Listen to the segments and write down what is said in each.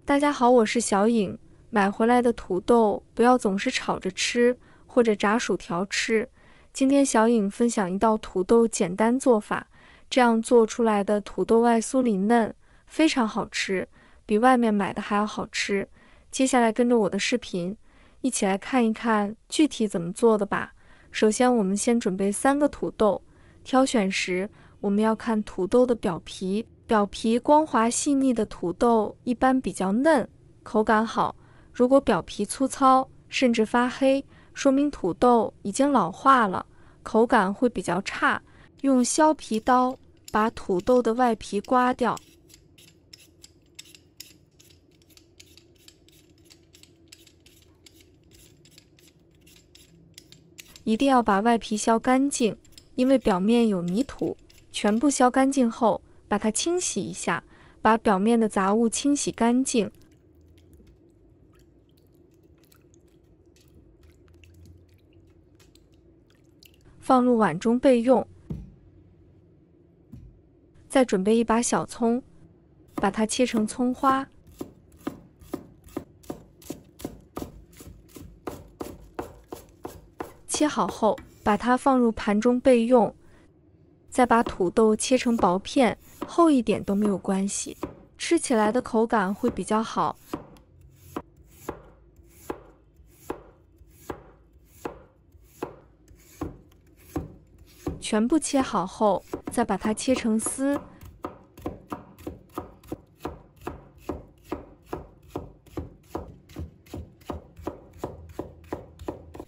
大家好，我是小颖。买回来的土豆不要总是炒着吃，或者炸薯条吃。今天小颖分享一道土豆简单做法，这样做出来的土豆外酥里嫩，非常好吃，比外面买的还要好吃。接下来跟着我的视频，一起来看一看具体怎么做的吧。首先，我们先准备3个土豆，挑选时我们要看土豆的表皮。表皮光滑细腻的土豆一般比较嫩，口感好。如果表皮粗糙，甚至发黑，说明土豆已经老化了，口感会比较差。用削皮刀把土豆的外皮刮掉。一定要把外皮削干净，因为表面有泥土。全部削干净后，把它清洗一下，把表面的杂物清洗干净。放入碗中备用。再准备一把小葱，把它切成葱花。切好后，把它放入盘中备用。再把土豆切成薄片，厚一点都没有关系，吃起来的口感会比较好。全部切好后，再把它切成丝。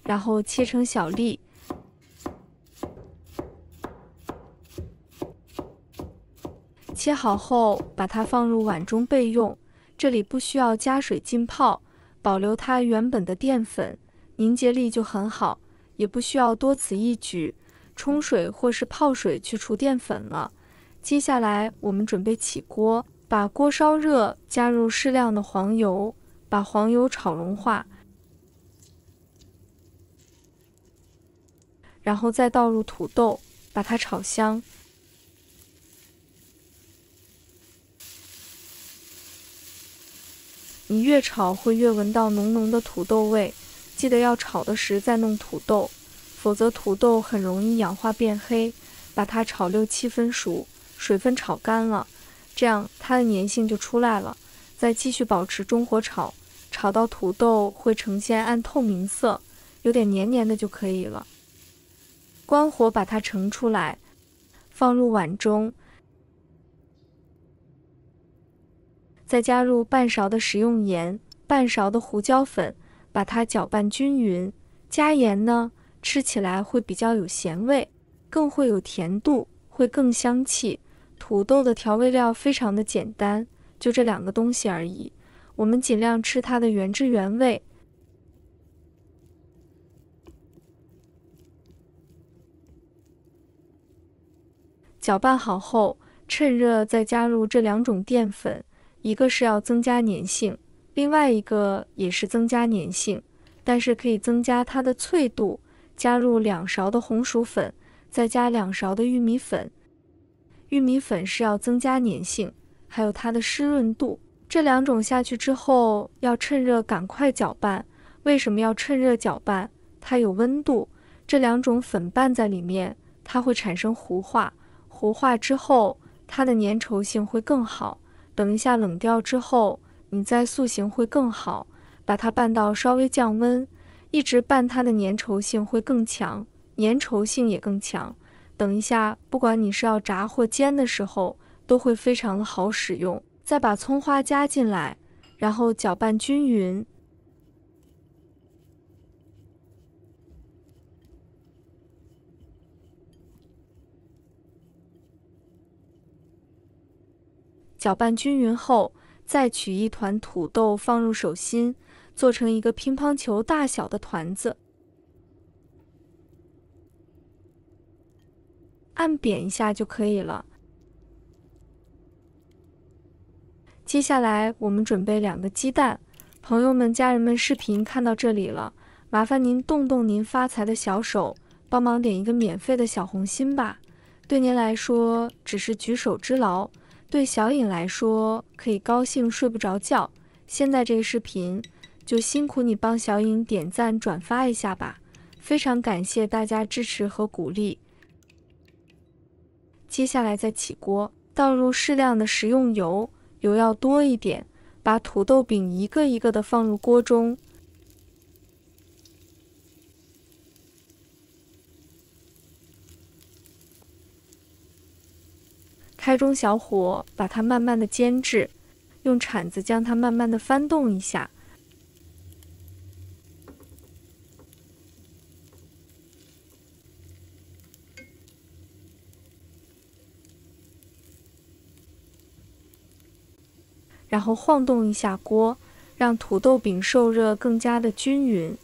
然后切成小粒。切好后，把它放入碗中备用。这里不需要加水浸泡，保留它原本的淀粉，凝结力就很好，也不需要多此一举，冲水或是泡水去除淀粉了。接下来我们准备起锅，把锅烧热，加入适量的黄油，把黄油炒融化，然后再倒入土豆，把它炒香。你越炒会越闻到浓浓的土豆味，记得要炒的时再弄土豆，否则土豆很容易氧化变黑。把它炒6、7分熟，水分炒干了，这样它的粘性就出来了。再继续保持中火炒，炒到土豆会呈现暗透明色，有点黏黏的就可以了。关火把它盛出来，放入碗中。再加入半勺的食用盐，半勺的胡椒粉，把它搅拌均匀。加盐呢，吃起来会比较有咸味，更会有甜度，会更香气。土豆的调味料非常的简单，就这2个东西而已。我们尽量吃它的原汁原味。搅拌好后，趁热再加入这2种淀粉。一个是要增加粘性，另外一个也是增加粘性，但是可以增加它的脆度。加入2勺的红薯粉，再加2勺的玉米粉。玉米粉是要增加粘性，还有它的湿润度。这2种下去之后，要趁热赶快搅拌。为什么要趁热搅拌？它有温度，这2种粉拌在里面，它会产生糊化。糊化之后，它的粘稠性会更好。等一下冷掉之后，你再塑形会更好。把它拌到稍微降温，一直拌它的粘稠性会更强，粘稠性也更强。等一下，不管你是要炸或煎的时候，都会非常的好使用。再把葱花加进来，然后搅拌均匀。搅拌均匀后，再取一团土豆放入手心，做成一个乒乓球大小的团子，按扁一下就可以了。接下来我们准备2个鸡蛋。朋友们、家人们，视频看到这里了，麻烦您动动您发财的小手，帮忙点一个免费的小红心吧。对您来说只是举手之劳，对小颖来说可以高兴睡不着觉。现在这个视频就辛苦你帮小颖点赞转发一下吧，非常感谢大家支持和鼓励。接下来再起锅，倒入适量的食用油，油要多一点，把土豆饼一个一个的放入锅中。开中小火把它慢慢的煎制，用铲子将它慢慢的翻动一下。然后晃动一下锅，让土豆饼受热更加的均匀。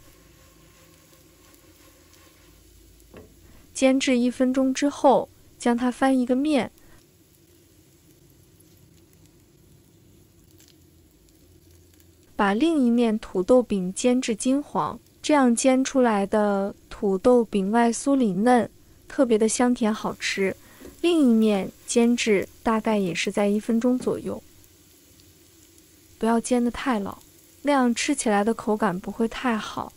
煎制1分钟之后，将它翻一个面。把另一面土豆饼煎至金黄，这样煎出来的土豆饼外酥里嫩，特别的香甜好吃。另一面煎制大概也是在1分钟左右，不要煎得太老，那样吃起来的口感不会太好。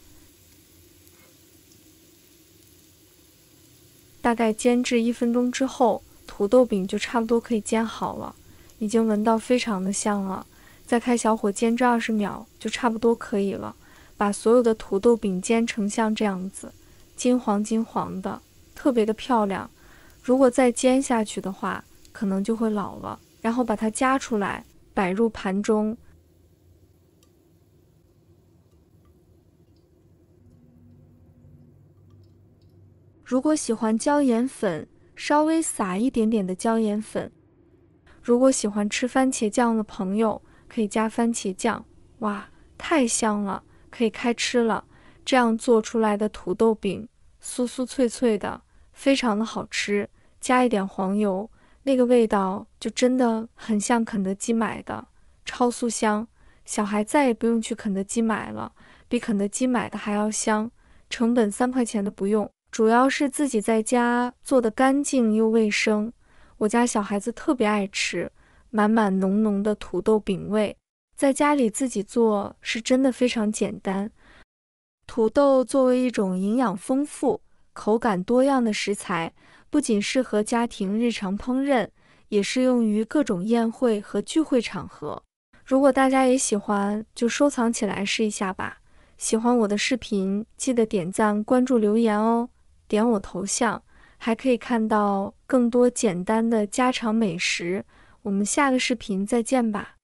大概煎制1分钟之后，土豆饼就差不多可以煎好了，已经闻到非常的香了。再开小火煎制20秒就差不多可以了。把所有的土豆饼煎成像这样子，金黄金黄的，特别的漂亮。如果再煎下去的话，可能就会老了。然后把它夹出来，摆入盘中。如果喜欢椒盐粉，稍微撒一点点的椒盐粉。如果喜欢吃番茄酱的朋友，可以加番茄酱，哇，太香了，可以开吃了。这样做出来的土豆饼，酥酥脆脆的，非常的好吃。加一点黄油，那个味道就真的很像肯德基买的，超酥香。小孩再也不用去肯德基买了，比肯德基买的还要香。成本3块钱的不用，主要是自己在家做的干净又卫生。我家小孩子特别爱吃。满满浓浓的土豆饼味，在家里自己做是真的非常简单。土豆作为一种营养丰富、口感多样的食材，不仅适合家庭日常烹饪，也适用于各种宴会和聚会场合。如果大家也喜欢，就收藏起来试一下吧。喜欢我的视频，记得点赞、关注、留言哦。点我头像，还可以看到更多简单的家常美食。我们下个视频再见吧。